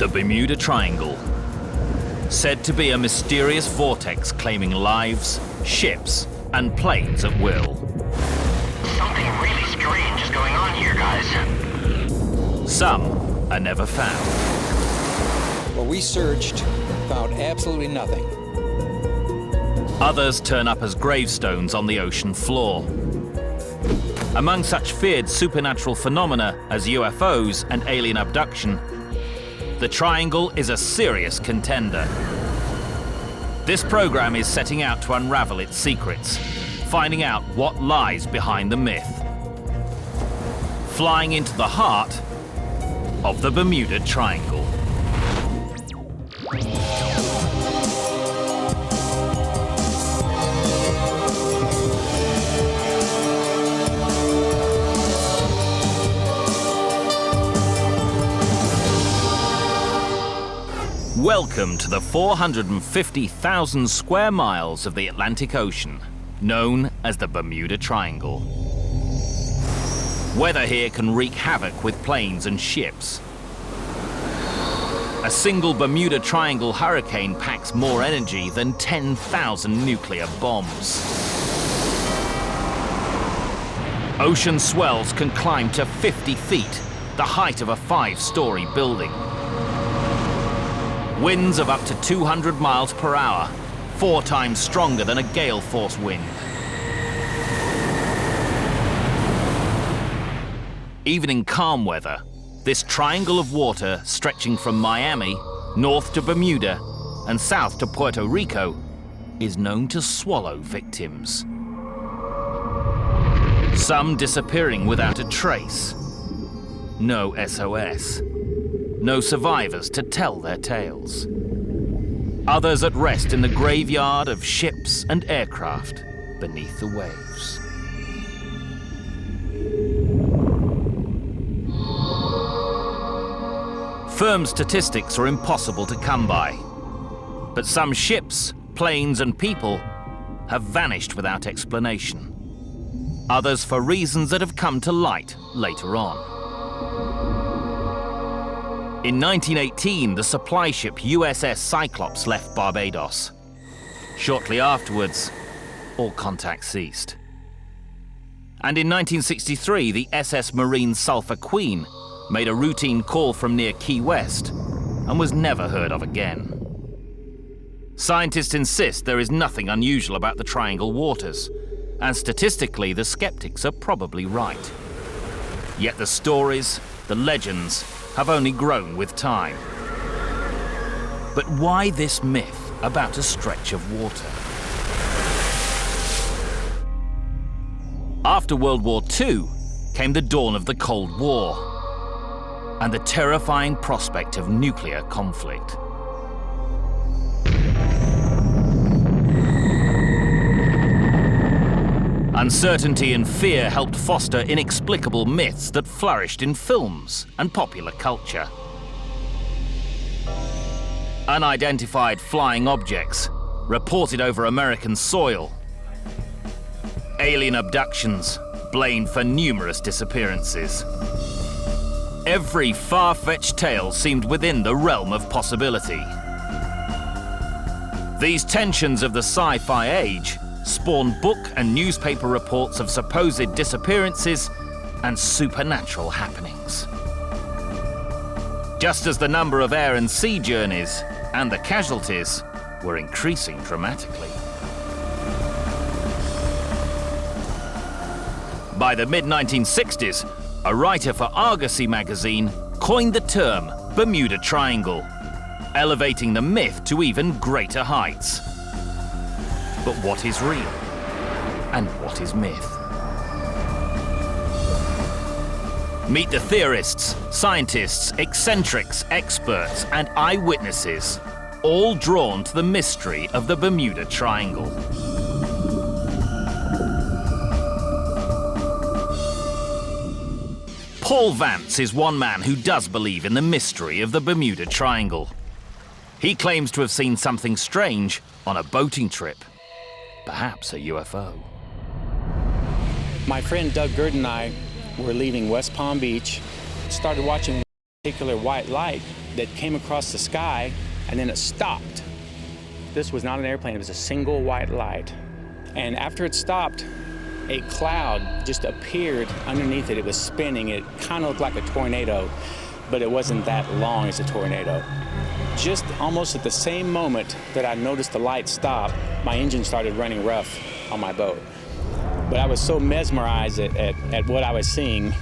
The Bermuda Triangle, said to be a mysterious vortex claiming lives, ships, and planes at will. Something really strange is going on here, guys. Some are never found. Well, we searched, found absolutely nothing. Others turn up as gravestones on the ocean floor. Among such feared supernatural phenomena as UFOs and alien abduction, the Triangle is a serious contender. This program is setting out to unravel its secrets, finding out what lies behind the myth. Flying into the heart of the Bermuda Triangle. Welcome to the 450,000 square miles of the Atlantic Ocean, known as the Bermuda Triangle. Weather here can wreak havoc with planes and ships. A single Bermuda Triangle hurricane packs more energy than 10,000 nuclear bombs. Ocean swells can climb to 50 feet, the height of a 5-story building. Winds of up to 200 miles per hour, 4 times stronger than a gale force wind. Even in calm weather, this triangle of water stretching from Miami, north to Bermuda, and south to Puerto Rico, is known to swallow victims. Some disappearing without a trace. No SOS. No survivors to tell their tales. Others at rest in the graveyard of ships and aircraft beneath the waves. Firm statistics are impossible to come by, but some ships, planes, and people have vanished without explanation. Others for reasons that have come to light later on. In 1918, the supply ship USS Cyclops left Barbados. Shortly afterwards, all contact ceased. And in 1963, the SS Marine Sulphur Queen made a routine call from near Key West and was never heard of again. Scientists insist there is nothing unusual about the Triangle waters, and statistically, the skeptics are probably right. Yet the stories, the legends, have only grown with time. But why this myth about a stretch of water? After World War II came the dawn of the Cold War and the terrifying prospect of nuclear conflict. Uncertainty and fear helped foster inexplicable myths that flourished in films and popular culture. Unidentified flying objects reported over American soil. Alien abductions blamed for numerous disappearances. Every far-fetched tale seemed within the realm of possibility. These tensions of the sci-fi age spawned book and newspaper reports of supposed disappearances and supernatural happenings. Just as the number of air and sea journeys and the casualties were increasing dramatically. By the mid-1960s, a writer for Argosy magazine coined the term Bermuda Triangle, elevating the myth to even greater heights. But what is real? And what is myth? Meet the theorists, scientists, eccentrics, experts, and eyewitnesses, all drawn to the mystery of the Bermuda Triangle. Paul Vance is one man who does believe in the mystery of the Bermuda Triangle. He claims to have seen something strange on a boating trip. Perhaps a UFO. My friend Doug Gerd and I were leaving West Palm Beach, started watching a particular white light that came across the sky, and then it stopped. This was not an airplane, it was a single white light. And after it stopped, a cloud just appeared underneath it. It was spinning. It kind of looked like a tornado, but it wasn't that long as a tornado. Just almost at the same moment that I noticed the light stop, my engine started running rough on my boat. But I was so mesmerized at what I was seeing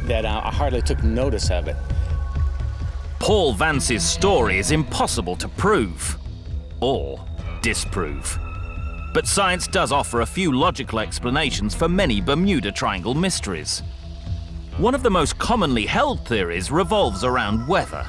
that I hardly took notice of it. Paul Vance's story is impossible to prove or disprove. But science does offer a few logical explanations for many Bermuda Triangle mysteries. One of the most commonly held theories revolves around weather.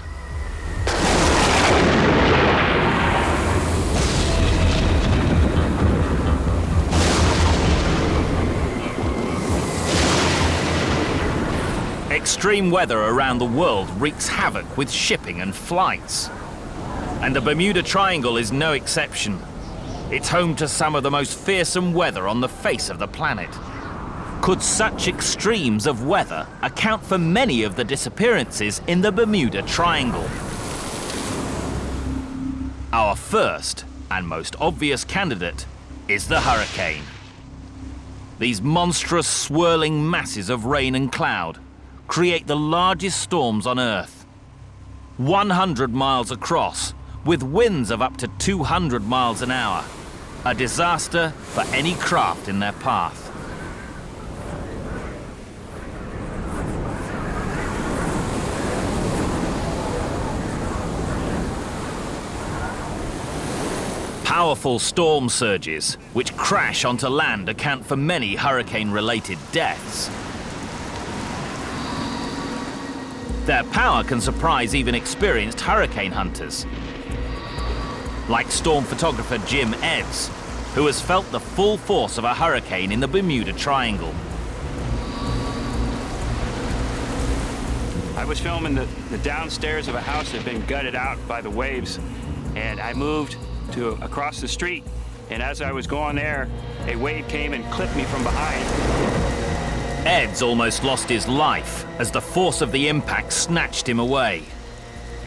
Extreme weather around the world wreaks havoc with shipping and flights. And the Bermuda Triangle is no exception. It's home to some of the most fearsome weather on the face of the planet. Could such extremes of weather account for many of the disappearances in the Bermuda Triangle? Our first and most obvious candidate is the hurricane. These monstrous swirling masses of rain and cloud create the largest storms on Earth. 100 miles across, with winds of up to 200 miles an hour. A disaster for any craft in their path. Powerful storm surges, which crash onto land, account for many hurricane-related deaths. Their power can surprise even experienced hurricane hunters, like storm photographer Jim Eds, who has felt the full force of a hurricane in the Bermuda Triangle. I was filming the downstairs of a house that had been gutted out by the waves, and I moved to across the street, and as I was going there, a wave came and clipped me from behind. Eds almost lost his life as the force of the impact snatched him away.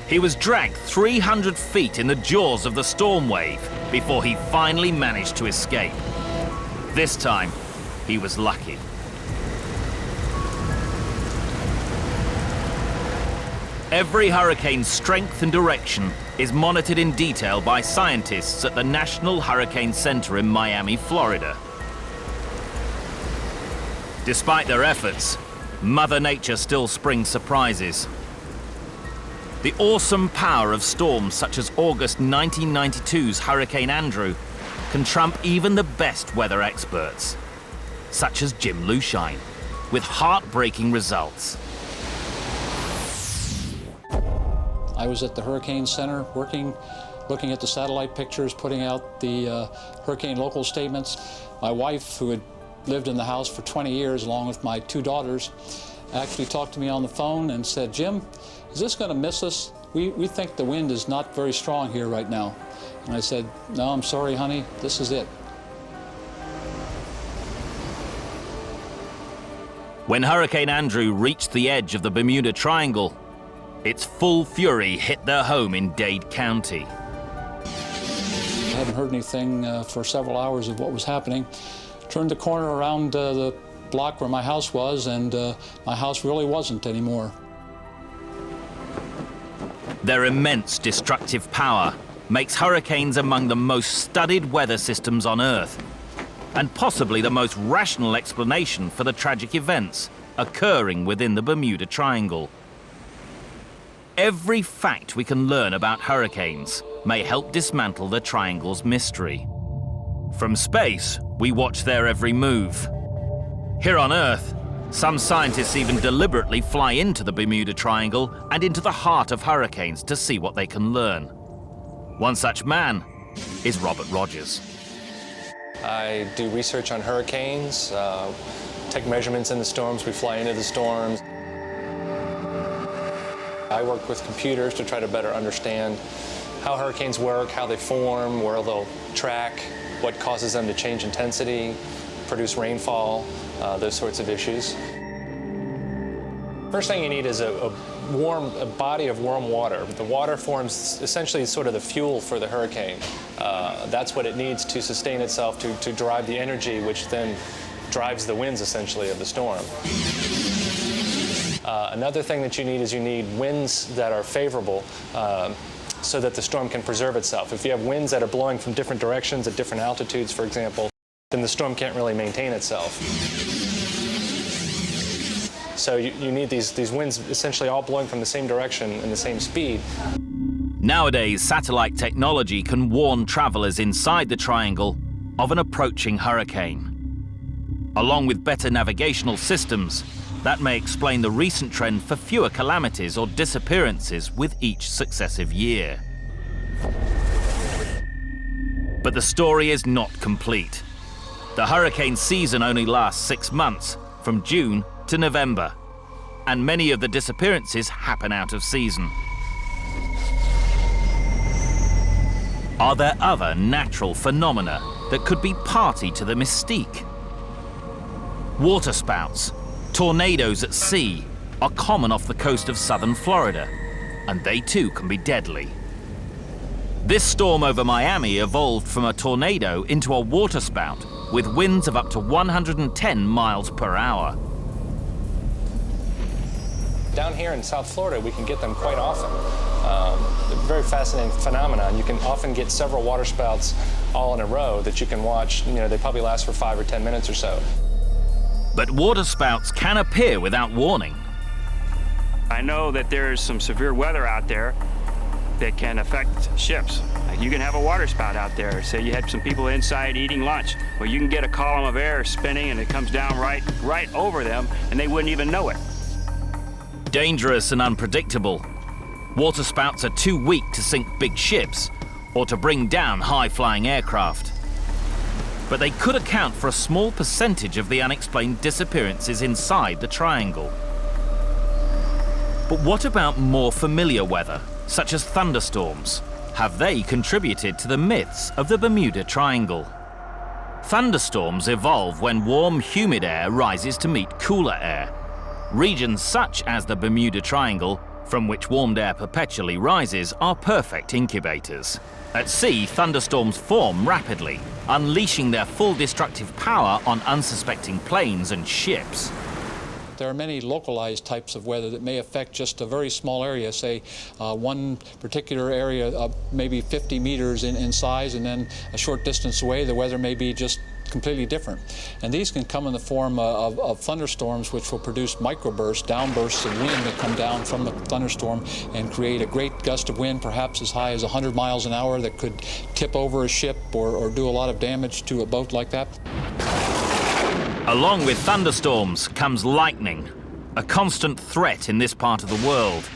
He was dragged 300 feet in the jaws of the storm wave before he finally managed to escape. This time, he was lucky. Every hurricane's strength and direction is monitored in detail by scientists at the National Hurricane Center in Miami, Florida. Despite their efforts, Mother Nature still springs surprises. The awesome power of storms such as August 1992's Hurricane Andrew can trump even the best weather experts, such as Jim Lushine, with heartbreaking results. I was at the Hurricane Center working, looking at the satellite pictures, putting out the hurricane local statements. My wife, who had lived in the house for 20 years along with my two daughters, actually talked to me on the phone and said, "Jim, is this going to miss us? We think the wind is not very strong here right now." And I said, "No, I'm sorry, honey, this is it." When Hurricane Andrew reached the edge of the Bermuda Triangle, its full fury hit their home in Dade County. I hadn't heard anything for several hours of what was happening. Turned the corner around the block where my house was, and my house really wasn't anymore. Their immense destructive power makes hurricanes among the most studied weather systems on Earth, and possibly the most rational explanation for the tragic events occurring within the Bermuda Triangle. Every fact we can learn about hurricanes may help dismantle the Triangle's mystery. From space, we watch their every move. Here on Earth, some scientists even deliberately fly into the Bermuda Triangle and into the heart of hurricanes to see what they can learn. One such man is Robert Rogers. I do research on hurricanes, take measurements in the storms, we fly into the storms. I work with computers to try to better understand how hurricanes work, how they form, where they'll track, what causes them to change intensity, produce rainfall, those sorts of issues. First thing you need is a a body of warm water. The water forms essentially sort of the fuel for the hurricane. That's what it needs to sustain itself, to drive the energy, which then drives the winds, essentially, of the storm. Another thing that you need winds that are favorable so that the storm can preserve itself. If you have winds that are blowing from different directions at different altitudes, for example, then the storm can't really maintain itself. So you need these winds essentially all blowing from the same direction and the same speed. Nowadays, satellite technology can warn travelers inside the triangle of an approaching hurricane. Along with better navigational systems, that may explain the recent trend for fewer calamities or disappearances with each successive year. But the story is not complete. The hurricane season only lasts 6 months, from June to November, and many of the disappearances happen out of season. Are there other natural phenomena that could be party to the mystique? Waterspouts, tornadoes at sea, are common off the coast of southern Florida, and they too can be deadly. This storm over Miami evolved from a tornado into a waterspout with winds of up to 110 miles per hour. Down here in South Florida, we can get them quite often. They're a very fascinating phenomenon. You can often get several waterspouts all in a row that you can watch. They probably last for 5 or 10 minutes or so. But waterspouts can appear without warning. I know that there's some severe weather out there that can affect ships. Like you can have a waterspout out there. Say you had some people inside eating lunch. Well, you can get a column of air spinning and it comes down right over them and they wouldn't even know it. Dangerous and unpredictable, waterspouts are too weak to sink big ships or to bring down high-flying aircraft. But they could account for a small percentage of the unexplained disappearances inside the triangle. But what about more familiar weather, such as thunderstorms? Have they contributed to the myths of the Bermuda Triangle? Thunderstorms evolve when warm, humid air rises to meet cooler air. Regions such as the Bermuda Triangle, from which warmed air perpetually rises, are perfect incubators. At sea, thunderstorms form rapidly, unleashing their full destructive power on unsuspecting planes and ships. There are many localized types of weather that may affect just a very small area, say one particular area maybe 50 meters in size, and then a short distance away the weather may be just completely different. And these can come in the form of thunderstorms, which will produce microbursts, downbursts of wind that come down from the thunderstorm and create a great gust of wind, perhaps as high as 100 miles an hour, that could tip over a ship or do a lot of damage to a boat like that. Along with thunderstorms comes lightning, a constant threat in this part of the world.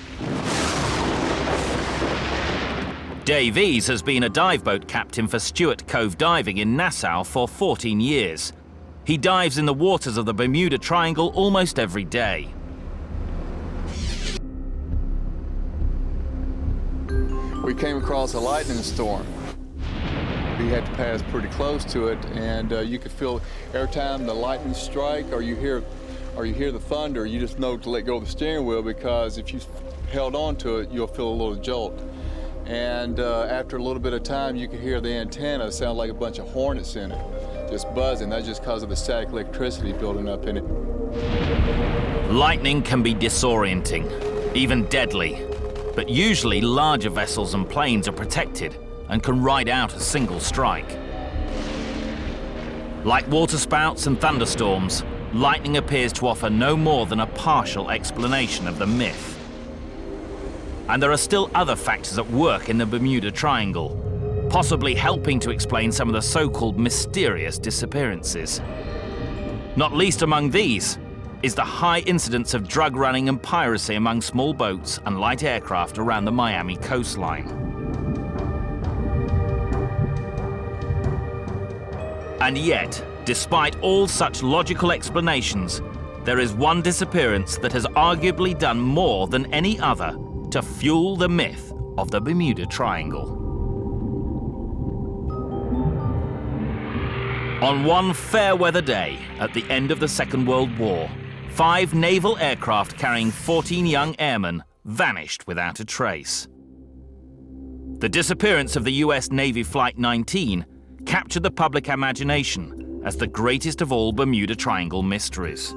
Dave Ease has been a dive boat captain for Stewart Cove Diving in Nassau for 14 years. He dives in the waters of the Bermuda Triangle almost every day. We came across a lightning storm. We had to pass pretty close to it, and you could feel every time the lightning strike or you hear the thunder, you just know to let go of the steering wheel, because if you held on to it, you'll feel a little jolt. And after a little bit of time, you could hear the antenna sound like a bunch of hornets in it, just buzzing. That's just because of the static electricity building up in it. Lightning can be disorienting, even deadly, but usually larger vessels and planes are protected and can ride out a single strike. Like waterspouts and thunderstorms, lightning appears to offer no more than a partial explanation of the myth. And there are still other factors at work in the Bermuda Triangle, possibly helping to explain some of the so-called mysterious disappearances. Not least among these is the high incidence of drug running and piracy among small boats and light aircraft around the Miami coastline. And yet, despite all such logical explanations, there is one disappearance that has arguably done more than any other to fuel the myth of the Bermuda Triangle. On one fair weather day at the end of the Second World War, 5 naval aircraft carrying 14 young airmen vanished without a trace. The disappearance of the US Navy Flight 19 captured the public imagination as the greatest of all Bermuda Triangle mysteries.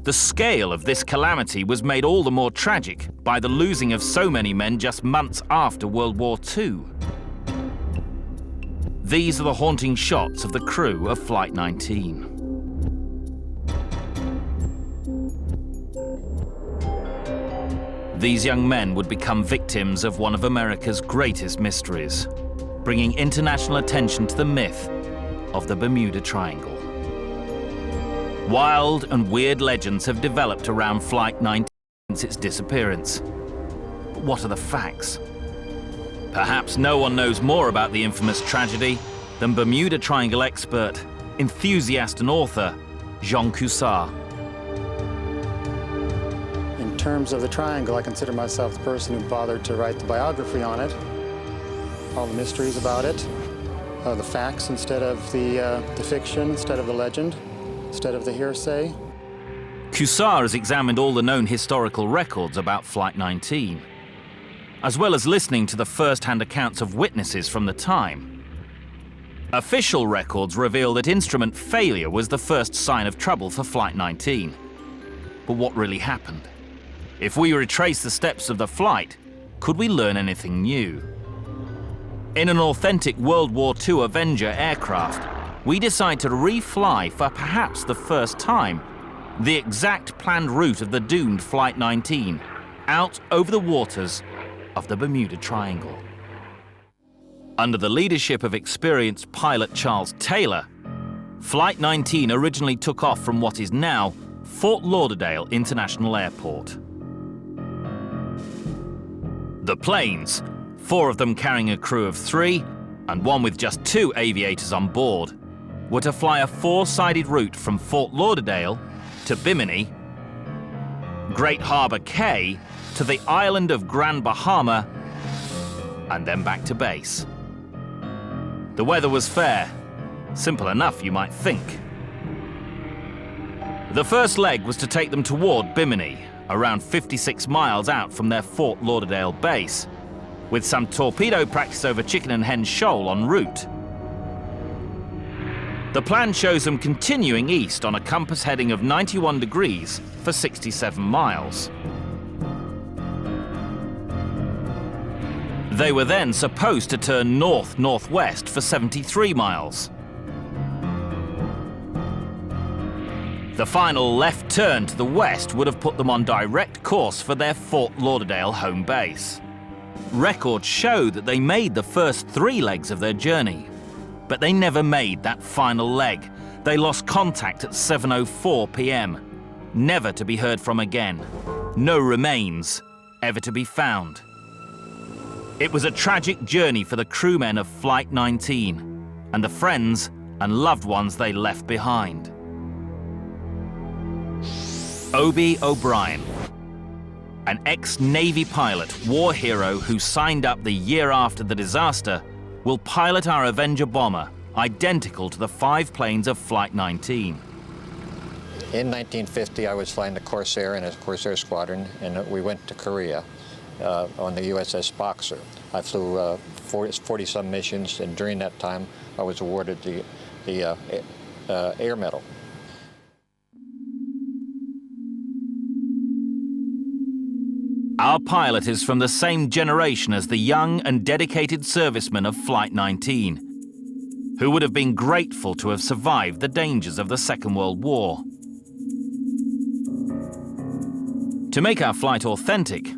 The scale of this calamity was made all the more tragic by the losing of so many men just months after World War II. These are the haunting shots of the crew of Flight 19. These young men would become victims of one of America's greatest mysteries, bringing international attention to the myth of the Bermuda Triangle. Wild and weird legends have developed around Flight 19 since its disappearance. But what are the facts? Perhaps no one knows more about the infamous tragedy than Bermuda Triangle expert, enthusiast and author, Jean Cussard. In terms of the triangle, I consider myself the person who bothered to write the biography on it, all the mysteries about it, the facts instead of the fiction, instead of the legend, instead of the hearsay. Cussard has examined all the known historical records about Flight 19, as well as listening to the first-hand accounts of witnesses from the time. Official records reveal that instrument failure was the first sign of trouble for Flight 19. But what really happened? If we retrace the steps of the flight, could we learn anything new? In an authentic World War II Avenger aircraft, we decide to refly for perhaps the first time the exact planned route of the doomed Flight 19 out over the waters of the Bermuda Triangle. Under the leadership of experienced pilot Charles Taylor, Flight 19 originally took off from what is now Fort Lauderdale International Airport. The planes, 4 of them carrying a crew of 3 and one with just 2 aviators on board, were to fly a 4-sided route from Fort Lauderdale to Bimini, Great Harbor Cay to the island of Grand Bahama, and then back to base. The weather was fair. Simple enough, you might think. The first leg was to take them toward Bimini, around 56 miles out from their Fort Lauderdale base, with some torpedo practice over Chicken and Hen Shoal en route. The plan shows them continuing east on a compass heading of 91 degrees for 67 miles. They were then supposed to turn north-northwest for 73 miles. The final left turn to the west would have put them on direct course for their Fort Lauderdale home base. Records show that they made the first 3 legs of their journey, but they never made that final leg. They lost contact at 7:04 p.m., never to be heard from again. No remains ever to be found. It was a tragic journey for the crewmen of Flight 19 and the friends and loved ones they left behind. Obie O'Brien, an ex-Navy pilot, war hero who signed up the year after the disaster, will pilot our Avenger bomber, identical to the 5 planes of Flight 19. In 1950, I was flying the Corsair in a Corsair squadron, and we went to Korea on the USS Boxer. I flew 40-some missions, and during that time, I was awarded the Air Medal. Our pilot is from the same generation as the young and dedicated servicemen of Flight 19, who would have been grateful to have survived the dangers of the Second World War. To make our flight authentic,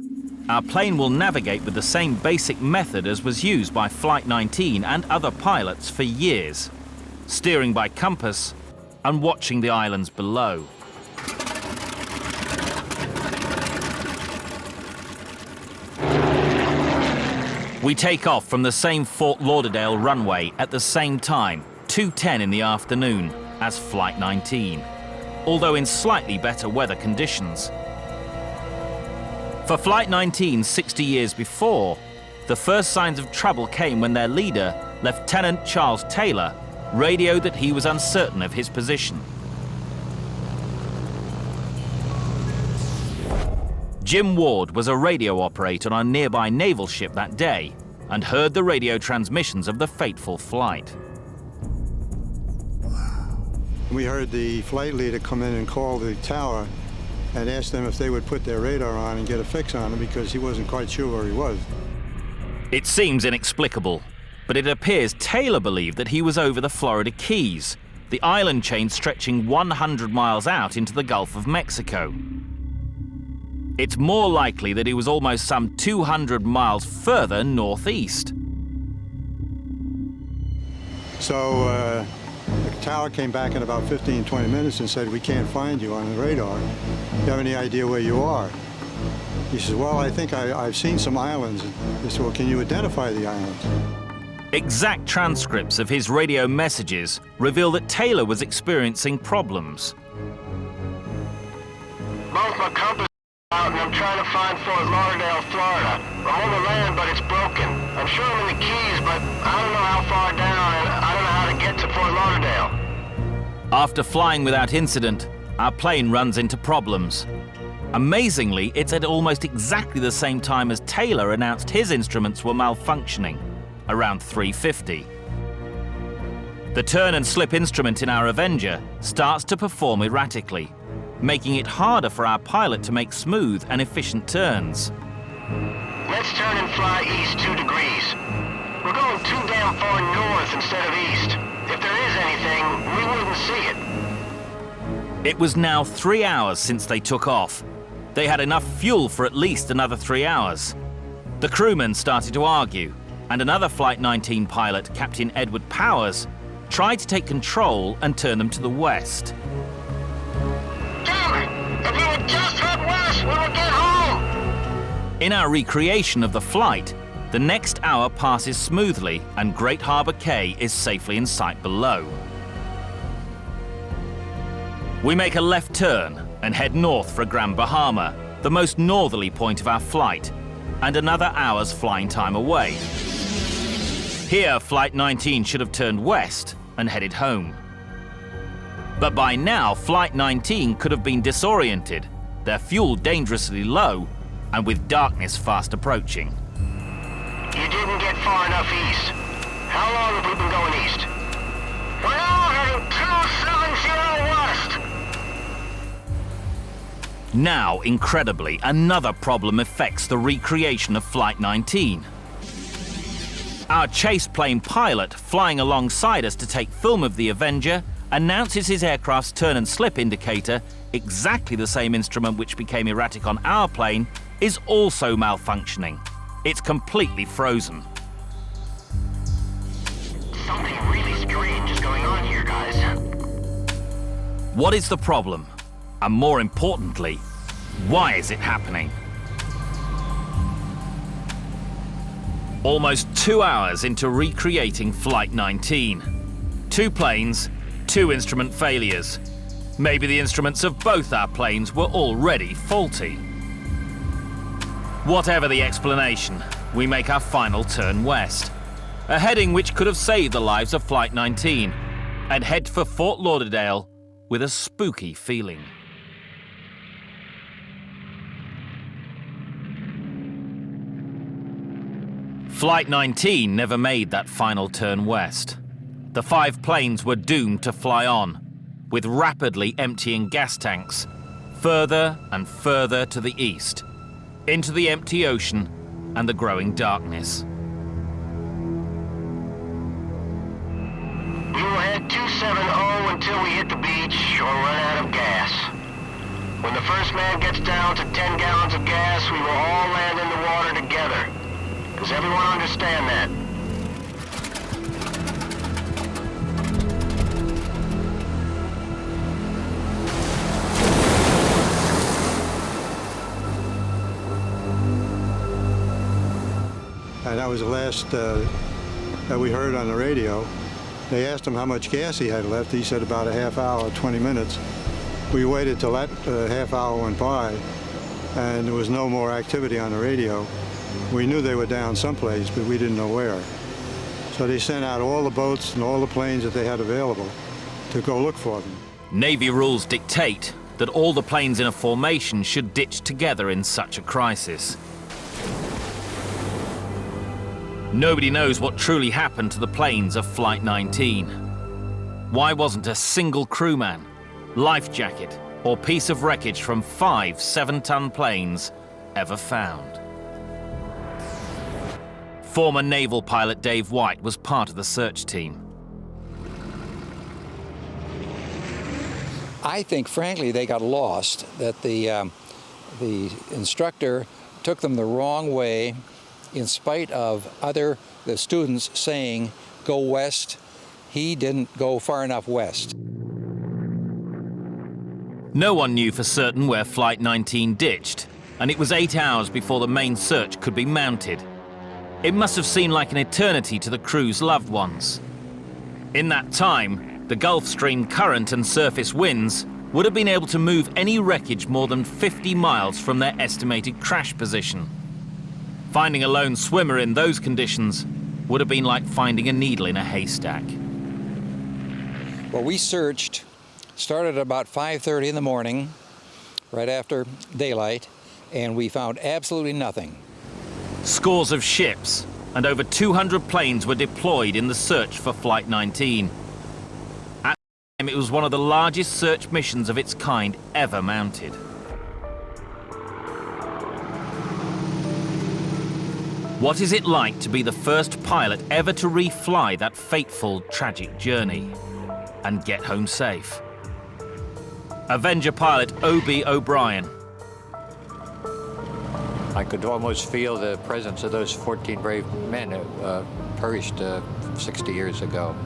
our plane will navigate with the same basic method as was used by Flight 19 and other pilots for years, steering by compass and watching the islands below. We take off from the same Fort Lauderdale runway at the same time, 2:10 in the afternoon, as Flight 19, although in slightly better weather conditions. For Flight 19 60 years before, the first signs of trouble came when their leader, Lieutenant Charles Taylor, radioed that he was uncertain of his position. Jim Ward was a radio operator on a nearby naval ship that day and heard the radio transmissions of the fateful flight. We heard the flight leader come in and call the tower and ask them if they would put their radar on and get a fix on him because he wasn't quite sure where he was. It seems inexplicable, but it appears Taylor believed that he was over the Florida Keys, the island chain stretching 100 miles out into the Gulf of Mexico. It's more likely that he was almost some 200 miles further northeast. So the tower came back in about 15, 20 minutes and said, "We can't find you on the radar. Do you have any idea where you are?" He says, "Well, I think I've seen some islands." He said, "Well, can you identify the islands?" Exact transcripts of his radio messages reveal that Taylor was experiencing problems. Both my compass out and I'm trying to find Fort Lauderdale, Florida. I'm on the land, but it's broken. I'm sure I'm in the Keys, but I don't know how far down, and I don't know how to get to Fort Lauderdale. After flying without incident, our plane runs into problems. Amazingly, it's at almost exactly the same time as Taylor announced his instruments were malfunctioning, around 3:50. The turn and slip instrument in our Avenger starts to perform erratically, making it harder for our pilot to make smooth and efficient turns. Let's turn and fly east 2 degrees. We're going too damn far north instead of east. If there is anything, we wouldn't see it. It was now 3 hours since they took off. They had enough fuel for at least another 3 hours. The crewmen started to argue, and another Flight 19 pilot, Captain Edward Powers, tried to take control and turn them to the west. Damn it! If you would just head west, we would get home! In our recreation of the flight, the next hour passes smoothly and Great Harbor Cay is safely in sight below. We make a left turn and head north for Grand Bahama, the most northerly point of our flight, and another hour's flying time away. Here, Flight 19 should have turned west and headed home. But by now, Flight 19 could have been disoriented, their fuel dangerously low, and with darkness fast approaching. You didn't get far enough east. How long have we been going east? We're now heading 270 west! Now, incredibly, another problem affects the recreation of Flight 19. Our chase plane pilot, flying alongside us to take film of the Avenger, announces his aircraft's turn and slip indicator, exactly the same instrument which became erratic on our plane, is also malfunctioning. It's completely frozen. Something really strange is going on here, guys. What is the problem? And more importantly, why is it happening? Almost 2 hours into recreating Flight 19. 2 planes, 2 instrument failures. Maybe the instruments of both our planes were already faulty. Whatever the explanation, we make our final turn west, a heading which could have saved the lives of Flight 19, and head for Fort Lauderdale with a spooky feeling. Flight 19 never made that final turn west. The 5 planes were doomed to fly on, with rapidly emptying gas tanks, further and further to the east, into the empty ocean and the growing darkness. We will head 270 until we hit the beach or run out of gas. When the first man gets down to 10 gallons of gas, we will all land in the water together. Does everyone understand that? And that was the last that we heard on the radio. They asked him how much gas he had left. He said about a half hour, 20 minutes. We waited till that half hour went by, and there was no more activity on the radio. We knew they were down someplace, but we didn't know where. So they sent out all the boats and all the planes that they had available to go look for them. Navy rules dictate that all the planes in a formation should ditch together in such a crisis. Nobody knows what truly happened to the planes of Flight 19. Why wasn't a single crewman, life jacket, or piece of wreckage from 5 7-ton planes ever found? Former naval pilot Dave White was part of the search team. I think, frankly, they got lost, that the instructor took them the wrong way in spite of the students saying, go west. He didn't go far enough west. No one knew for certain where Flight 19 ditched, and it was 8 hours before the main search could be mounted. It must have seemed like an eternity to the crew's loved ones. In that time, the Gulf Stream current and surface winds would have been able to move any wreckage more than 50 miles from their estimated crash position. Finding a lone swimmer in those conditions would have been like finding a needle in a haystack. Well, we searched, started at about 5:30 in the morning, right after daylight, and we found absolutely nothing. Scores of ships and over 200 planes were deployed in the search for Flight 19. At the time, it was one of the largest search missions of its kind ever mounted. What is it like to be the first pilot ever to refly that fateful, tragic journey and get home safe? Avenger pilot O.B. O'Brien. I could almost feel the presence of those 14 brave men who perished 60 years ago.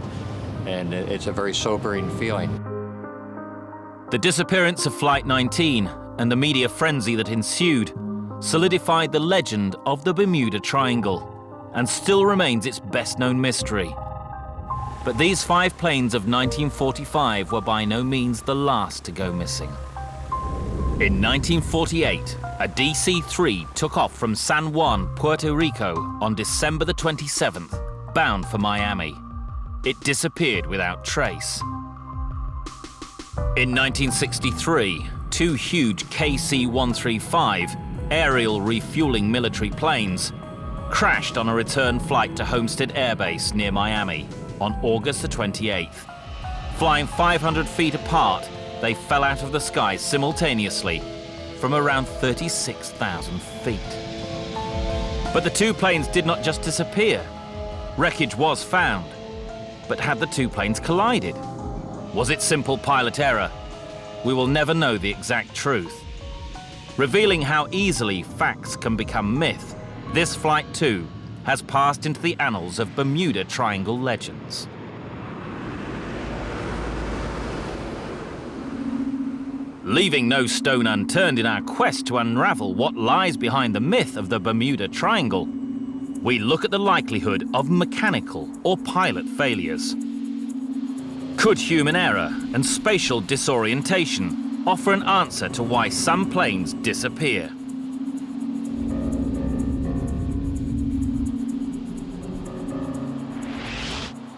And it's a very sobering feeling. The disappearance of Flight 19 and the media frenzy that ensued solidified the legend of the Bermuda Triangle and still remains its best-known mystery. But these 5 planes of 1945 were by no means the last to go missing. In 1948, a DC-3 took off from San Juan, Puerto Rico on December the 27th, bound for Miami. It disappeared without trace. In 1963, 2 huge KC-135 aerial refueling military planes crashed on a return flight to Homestead Air Base near Miami on August the 28th. Flying 500 feet apart, they fell out of the sky simultaneously from around 36,000 feet. But the 2 planes did not just disappear. Wreckage was found. But had the 2 planes collided? Was it simple pilot error? We will never know the exact truth. Revealing how easily facts can become myth, this flight too has passed into the annals of Bermuda Triangle legends. Leaving no stone unturned in our quest to unravel what lies behind the myth of the Bermuda Triangle, we look at the likelihood of mechanical or pilot failures. Could human error and spatial disorientation offer an answer to why some planes disappear?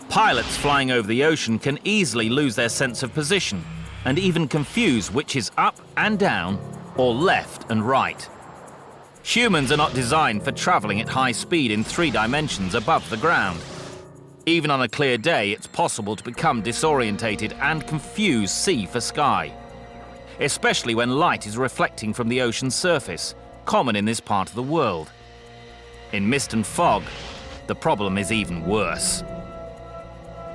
Pilots flying over the ocean can easily lose their sense of position and even confuse which is up and down or left and right. Humans are not designed for traveling at high speed in 3 dimensions above the ground. Even on a clear day, it's possible to become disorientated and confuse sea for sky, especially when light is reflecting from the ocean's surface, common in this part of the world. In mist and fog, the problem is even worse.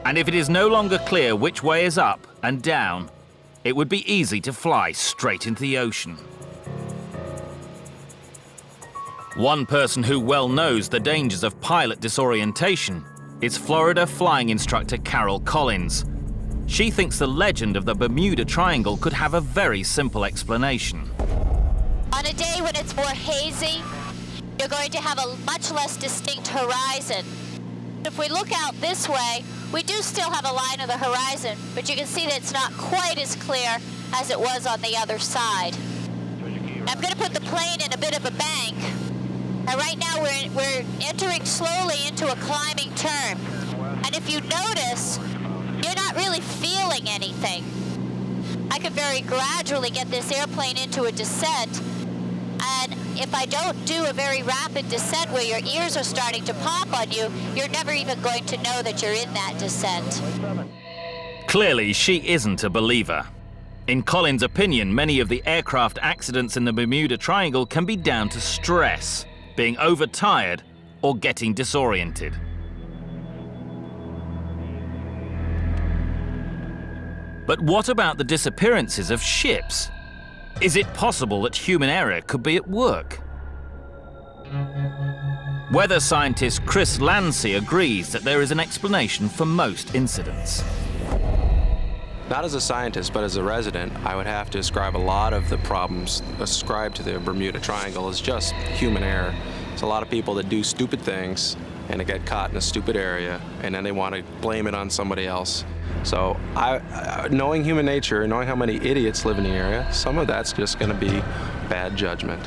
And if it is no longer clear which way is up and down, it would be easy to fly straight into the ocean. One person who well knows the dangers of pilot disorientation is Florida flying instructor Carol Collins. She thinks the legend of the Bermuda Triangle could have a very simple explanation. On a day when it's more hazy, you're going to have a much less distinct horizon. If we look out this way, we do still have a line of the horizon, but you can see that it's not quite as clear as it was on the other side. I'm going to put the plane in a bit of a bank. And right now we're entering slowly into a climbing turn. And if you notice, you're not really feeling anything. I could very gradually get this airplane into a descent. And if I don't do a very rapid descent where your ears are starting to pop on you, you're never even going to know that you're in that descent. Clearly, she isn't a believer. In Collins' opinion, many of the aircraft accidents in the Bermuda Triangle can be down to stress, being overtired, or getting disoriented. But what about the disappearances of ships? Is it possible that human error could be at work? Weather scientist Chris Lancy agrees that there is an explanation for most incidents. Not as a scientist, but as a resident, I would have to ascribe a lot of the problems ascribed to the Bermuda Triangle as just human error. There's a lot of people that do stupid things and they get caught in a stupid area, and then they want to blame it on somebody else. So knowing human nature, knowing how many idiots live in the area, some of that's just going to be bad judgment.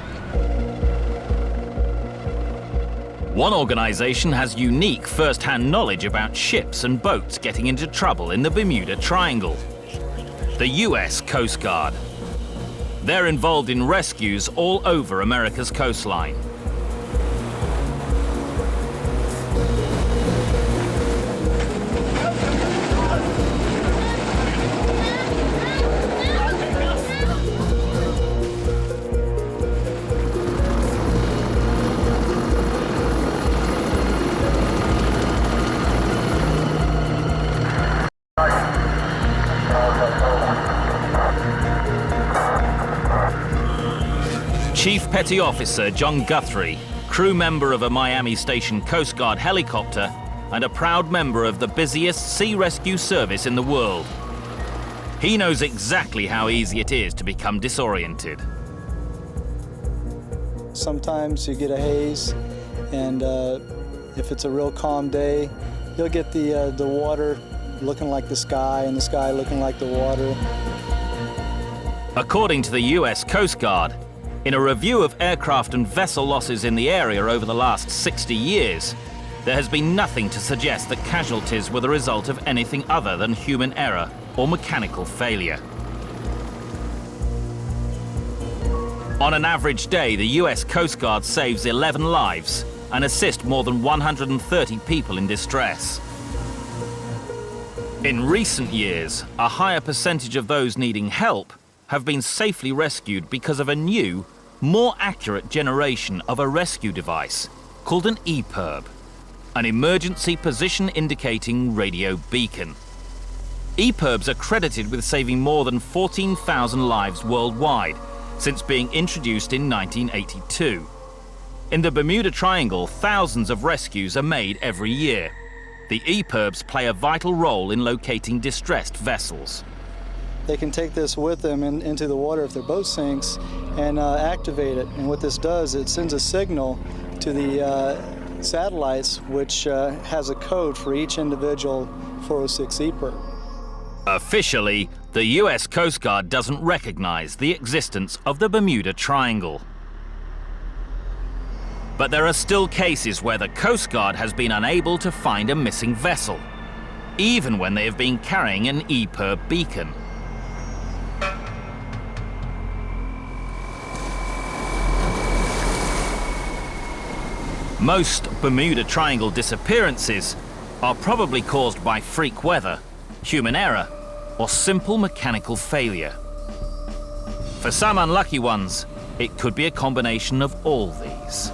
One organization has unique first-hand knowledge about ships and boats getting into trouble in the Bermuda Triangle: the US Coast Guard. They're involved in rescues all over America's coastline. Chief Petty Officer John Guthrie, crew member of a Miami Station Coast Guard helicopter, and a proud member of the busiest sea rescue service in the world. He knows exactly how easy it is to become disoriented. Sometimes you get a haze, and if it's a real calm day, you'll get the water looking like the sky and the sky looking like the water. According to the US Coast Guard, in a review of aircraft and vessel losses in the area over the last 60 years, there has been nothing to suggest that casualties were the result of anything other than human error or mechanical failure. On an average day, the US Coast Guard saves 11 lives and assists more than 130 people in distress. In recent years, a higher percentage of those needing help have been safely rescued because of a new, more accurate generation of a rescue device called an EPIRB, an emergency position indicating radio beacon. EPIRBs are credited with saving more than 14,000 lives worldwide since being introduced in 1982. In the Bermuda Triangle, thousands of rescues are made every year. The EPIRBs play a vital role in locating distressed vessels. They can take this with them into the water if their boat sinks and activate it. And what this does, it sends a signal to the satellites, which has a code for each individual 406 EPIRB. Officially, the US Coast Guard doesn't recognize the existence of the Bermuda Triangle. But there are still cases where the Coast Guard has been unable to find a missing vessel, even when they have been carrying an EPIRB beacon. Most Bermuda Triangle disappearances are probably caused by freak weather, human error, or simple mechanical failure. For some unlucky ones, it could be a combination of all these.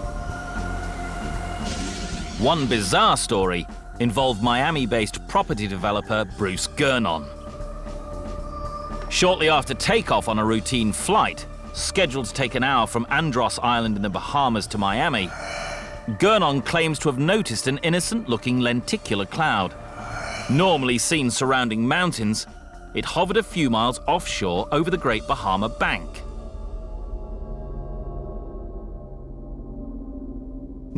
One bizarre story involved Miami-based property developer Bruce Gernon. Shortly after takeoff on a routine flight, scheduled to take an hour from Andros Island in the Bahamas to Miami, Gernon claims to have noticed an innocent-looking lenticular cloud. Normally seen surrounding mountains, it hovered a few miles offshore over the Great Bahama Bank.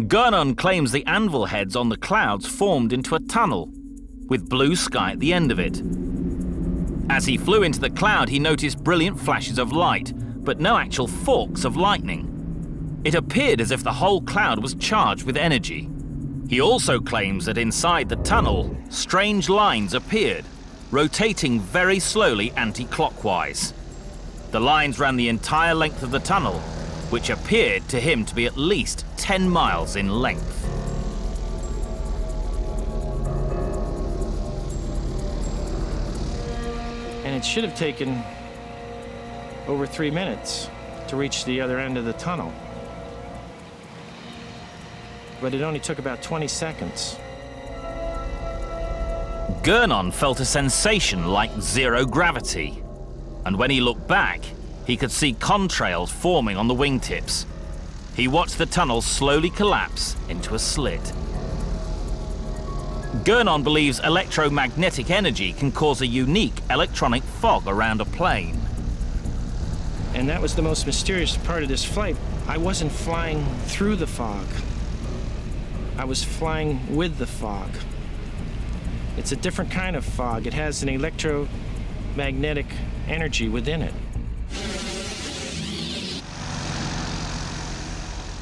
Gernon claims the anvil heads on the clouds formed into a tunnel, with blue sky at the end of it. As he flew into the cloud, he noticed brilliant flashes of light, but no actual forks of lightning. It appeared as if the whole cloud was charged with energy. He also claims that inside the tunnel, strange lines appeared, rotating very slowly anti-clockwise. The lines ran the entire length of the tunnel, which appeared to him to be at least 10 miles in length. And it should have taken over 3 minutes to reach the other end of the tunnel. But it only took about 20 seconds. Gurnon felt a sensation like zero gravity, and when he looked back, he could see contrails forming on the wingtips. He watched the tunnel slowly collapse into a slit. Gurnon believes electromagnetic energy can cause a unique electronic fog around a plane. And that was the most mysterious part of this flight. I wasn't flying through the fog. I was flying with the fog. It's a different kind of fog. It has an electromagnetic energy within it.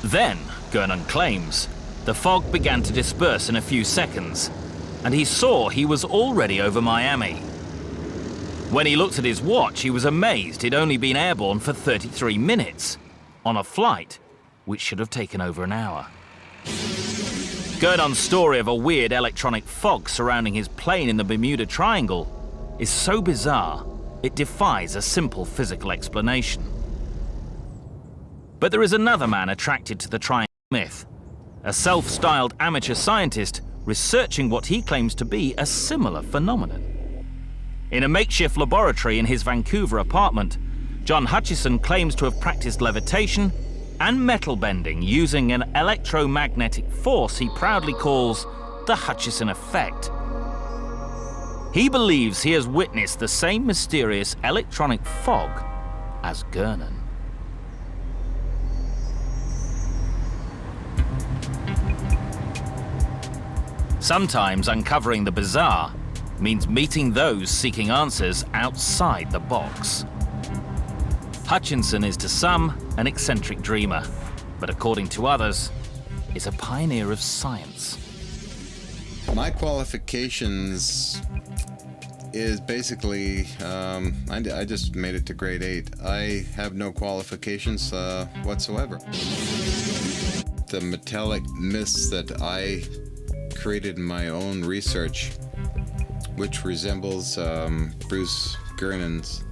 Then, Gurnon claims, the fog began to disperse in a few seconds, and he saw he was already over Miami. When he looked at his watch, he was amazed he'd only been airborne for 33 minutes, on a flight which should have taken over an hour. Gurnon's story of a weird electronic fog surrounding his plane in the Bermuda Triangle is so bizarre, it defies a simple physical explanation. But there is another man attracted to the triangle myth, a self-styled amateur scientist researching what he claims to be a similar phenomenon. In a makeshift laboratory in his Vancouver apartment, John Hutchison claims to have practiced levitation and metal bending using an electromagnetic force he proudly calls the Hutchison effect. He believes he has witnessed the same mysterious electronic fog as Gurnon. Sometimes uncovering the bizarre means meeting those seeking answers outside the box. Hutchison is to some an eccentric dreamer, but according to others, is a pioneer of science. My qualifications is basically, I just made it to grade 8. I have no qualifications whatsoever. The metallic mists that I created in my own research, which resembles Bruce Gurnon's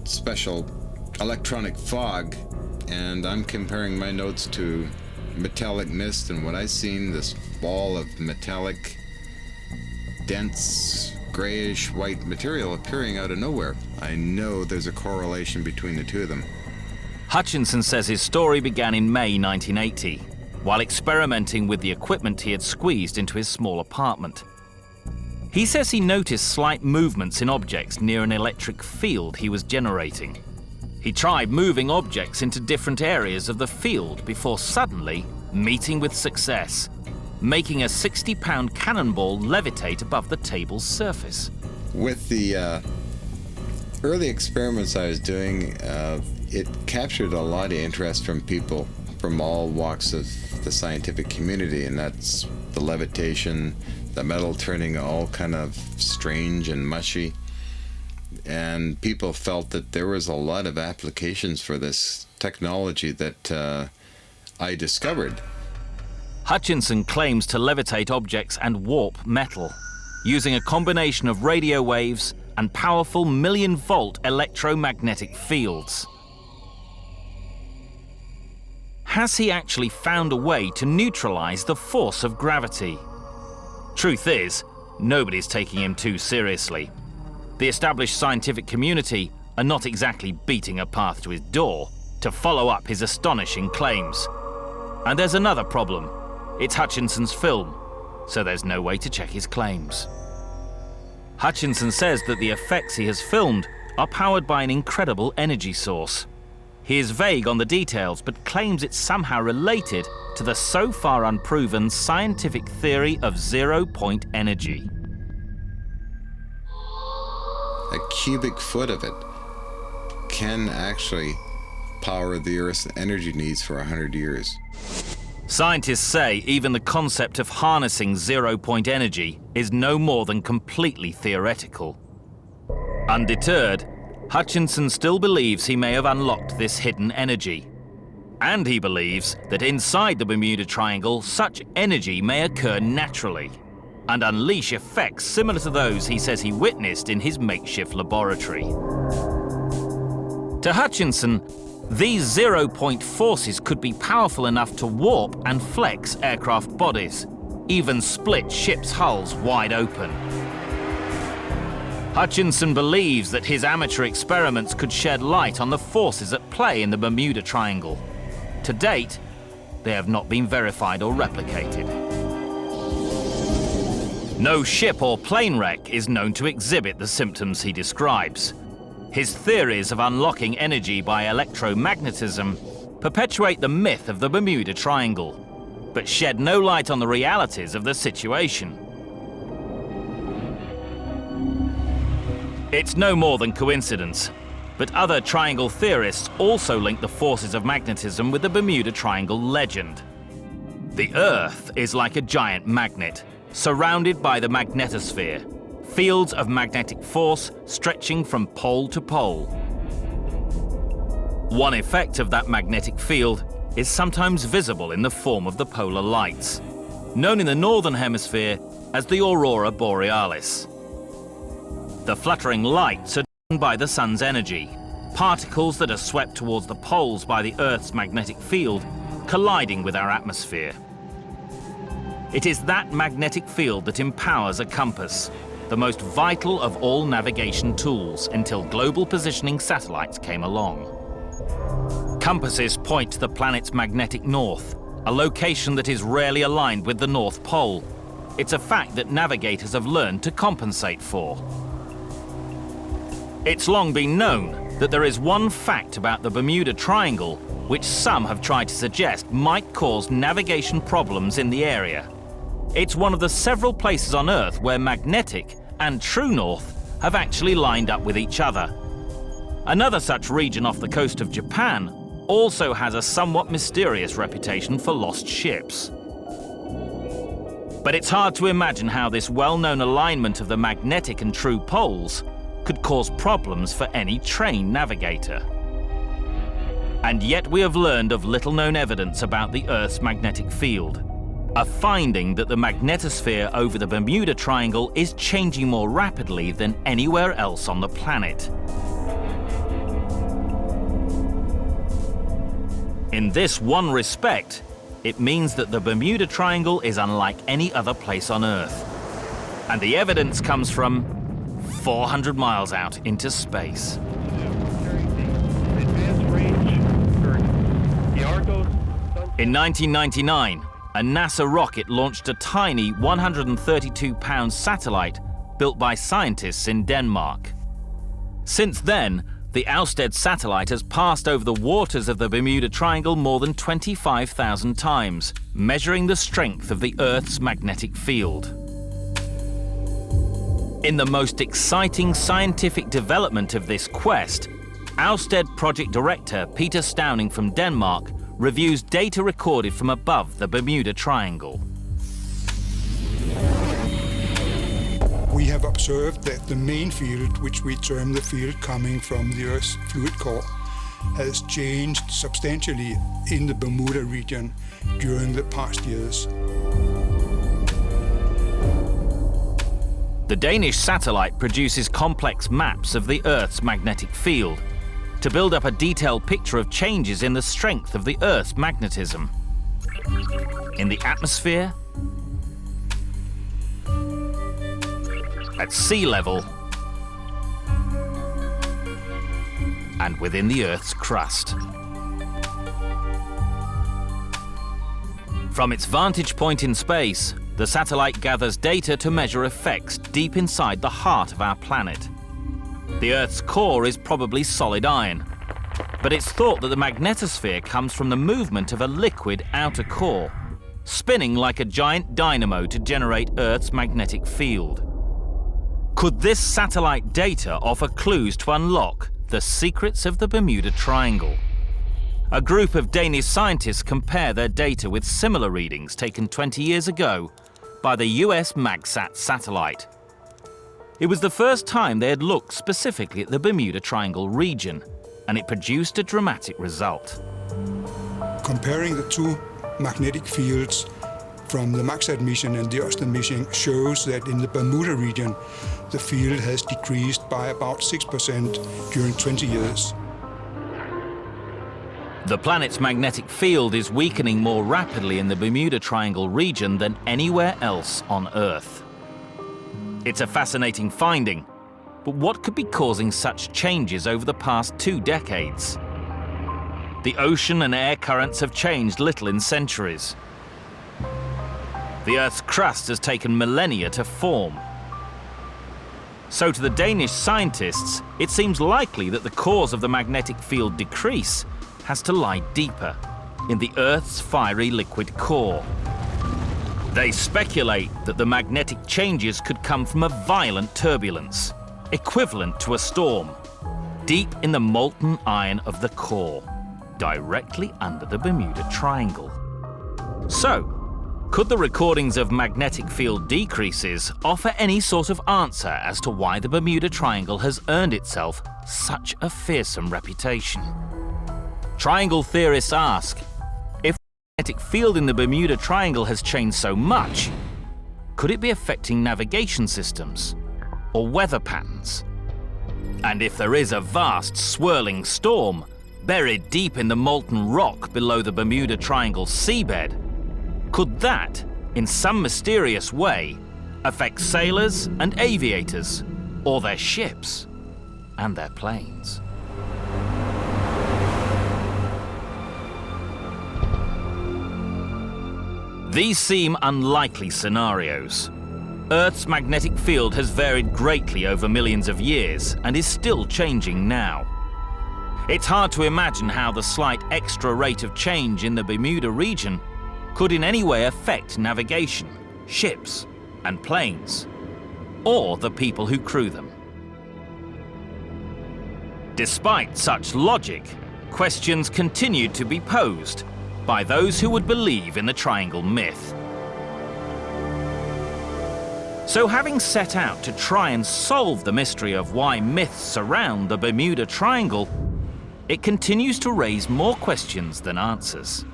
special electronic fog, and I'm comparing my notes to metallic mist, and what I've seen, this ball of metallic, dense, grayish white material appearing out of nowhere. I know there's a correlation between the two of them. Hutchison says his story began in May 1980, while experimenting with the equipment he had squeezed into his small apartment. He says he noticed slight movements in objects near an electric field he was generating. He tried moving objects into different areas of the field before suddenly meeting with success, making a 60-pound cannonball levitate above the table's surface. With the early experiments I was doing, it captured a lot of interest from people from all walks of the scientific community, and that's the levitation, the metal turning all kind of strange and mushy. And people felt that there was a lot of applications for this technology that I discovered. Hutchison claims to levitate objects and warp metal, using a combination of radio waves and powerful million-volt electromagnetic fields. Has he actually found a way to neutralize the force of gravity? Truth is, nobody's taking him too seriously. The established scientific community are not exactly beating a path to his door to follow up his astonishing claims. And there's another problem. It's Hutchison's film, so there's no way to check his claims. Hutchison says that the effects he has filmed are powered by an incredible energy source. He is vague on the details, but claims it's somehow related to the so far unproven scientific theory of zero-point energy. A cubic foot of it can actually power the Earth's energy needs for 100 years. Scientists say even the concept of harnessing zero-point energy is no more than completely theoretical. Undeterred, Hutchison still believes he may have unlocked this hidden energy. And he believes that inside the Bermuda Triangle, such energy may occur naturally and unleash effects similar to those he says he witnessed in his makeshift laboratory. To Hutchison, these zero-point forces could be powerful enough to warp and flex aircraft bodies, even split ships' hulls wide open. Hutchison believes that his amateur experiments could shed light on the forces at play in the Bermuda Triangle. To date, they have not been verified or replicated. No ship or plane wreck is known to exhibit the symptoms he describes. His theories of unlocking energy by electromagnetism perpetuate the myth of the Bermuda Triangle, but shed no light on the realities of the situation. It's no more than coincidence, but other triangle theorists also link the forces of magnetism with the Bermuda Triangle legend. The Earth is like a giant magnet, surrounded by the magnetosphere, fields of magnetic force stretching from pole to pole. One effect of that magnetic field is sometimes visible in the form of the polar lights, known in the northern hemisphere as the aurora borealis. The fluttering lights are driven by the sun's energy, particles that are swept towards the poles by the Earth's magnetic field, colliding with our atmosphere. It is that magnetic field that empowers a compass, the most vital of all navigation tools until global positioning satellites came along. Compasses point to the planet's magnetic north, a location that is rarely aligned with the North Pole. It's a fact that navigators have learned to compensate for. It's long been known that there is one fact about the Bermuda Triangle which some have tried to suggest might cause navigation problems in the area. It's one of the several places on Earth where magnetic and true north have actually lined up with each other. Another such region off the coast of Japan also has a somewhat mysterious reputation for lost ships. But it's hard to imagine how this well-known alignment of the magnetic and true poles could cause problems for any trained navigator. And yet we have learned of little-known evidence about the Earth's magnetic field, a finding that the magnetosphere over the Bermuda Triangle is changing more rapidly than anywhere else on the planet. In this one respect, it means that the Bermuda Triangle is unlike any other place on Earth. And the evidence comes from 400 miles out into space. In 1999, a NASA rocket launched a tiny 132-pound satellite built by scientists in Denmark. Since then, the Ørsted satellite has passed over the waters of the Bermuda Triangle more than 25,000 times, measuring the strength of the Earth's magnetic field. In the most exciting scientific development of this quest, Ørsted project director Peter Stauning from Denmark reviews data recorded from above the Bermuda Triangle. We have observed that the main field, which we term the field coming from the Earth's fluid core, has changed substantially in the Bermuda region during the past years. The Danish satellite produces complex maps of the Earth's magnetic field to build up a detailed picture of changes in the strength of the Earth's magnetism. In the atmosphere, at sea level, and within the Earth's crust. From its vantage point in space, the satellite gathers data to measure effects deep inside the heart of our planet. The Earth's core is probably solid iron, but it's thought that the magnetosphere comes from the movement of a liquid outer core, spinning like a giant dynamo to generate Earth's magnetic field. Could this satellite data offer clues to unlock the secrets of the Bermuda Triangle? A group of Danish scientists compare their data with similar readings taken 20 years ago by the US MagSat satellite. It was the first time they had looked specifically at the Bermuda Triangle region, and it produced a dramatic result. Comparing the two magnetic fields from the MagSat mission and the Austin mission shows that in the Bermuda region, the field has decreased by about 6% during 20 years. The planet's magnetic field is weakening more rapidly in the Bermuda Triangle region than anywhere else on Earth. It's a fascinating finding, but what could be causing such changes over the past 2 decades? The ocean and air currents have changed little in centuries. The Earth's crust has taken millennia to form. So to the Danish scientists, it seems likely that the cause of the magnetic field decrease has to lie deeper, in the Earth's fiery liquid core. They speculate that the magnetic changes could come from a violent turbulence, equivalent to a storm, deep in the molten iron of the core, directly under the Bermuda Triangle. So, could the recordings of magnetic field decreases offer any sort of answer as to why the Bermuda Triangle has earned itself such a fearsome reputation? Triangle theorists ask, if the magnetic field in the Bermuda Triangle has changed so much, could it be affecting navigation systems or weather patterns? And if there is a vast swirling storm buried deep in the molten rock below the Bermuda Triangle seabed, could that, in some mysterious way, affect sailors and aviators, or their ships and their planes? These seem unlikely scenarios. Earth's magnetic field has varied greatly over millions of years and is still changing now. It's hard to imagine how the slight extra rate of change in the Bermuda region could in any way affect navigation, ships, and planes, or the people who crew them. Despite such logic, questions continued to be posed by those who would believe in the Triangle myth. So having set out to try and solve the mystery of why myths surround the Bermuda Triangle, it continues to raise more questions than answers.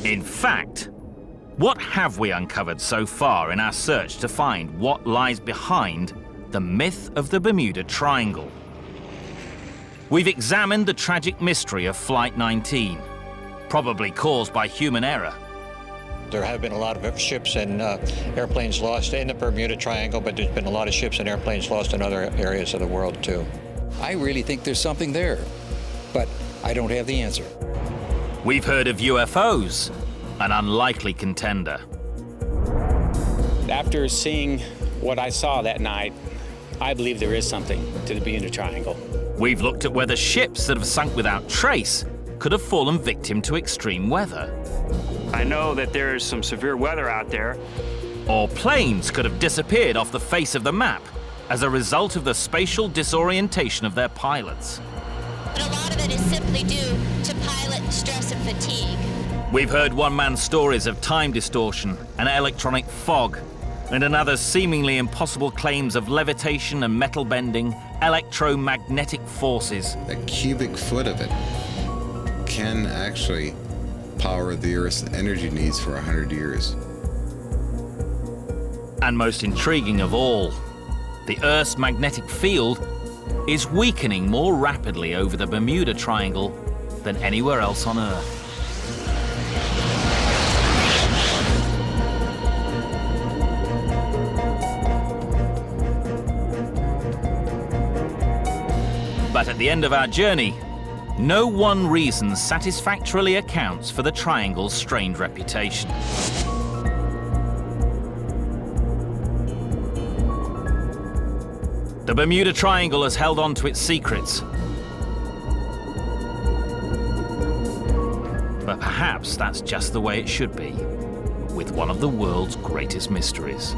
In fact, what have we uncovered so far in our search to find what lies behind the myth of the Bermuda Triangle? We've examined the tragic mystery of Flight 19, probably caused by human error. There have been a lot of ships and airplanes lost in the Bermuda Triangle, but there's been a lot of ships and airplanes lost in other areas of the world too. I really think there's something there, but I don't have the answer. We've heard of UFOs, an unlikely contender. After seeing what I saw that night, I believe there is something to the Bermuda Triangle. We've looked at whether ships that have sunk without trace could have fallen victim to extreme weather. I know that there's some severe weather out there. Or planes could have disappeared off the face of the map as a result of the spatial disorientation of their pilots. But a lot of it is simply due to pilot stress and fatigue. We've heard one man's stories of time distortion and electronic fog, and another's seemingly impossible claims of levitation and metal bending, electromagnetic forces. A cubic foot of it can actually power the Earth's energy needs for 100 years. And most intriguing of all, the Earth's magnetic field is weakening more rapidly over the Bermuda Triangle than anywhere else on Earth. But at the end of our journey, no one reason satisfactorily accounts for the Triangle's strained reputation. The Bermuda Triangle has held on to its secrets. But perhaps that's just the way it should be, with one of the world's greatest mysteries.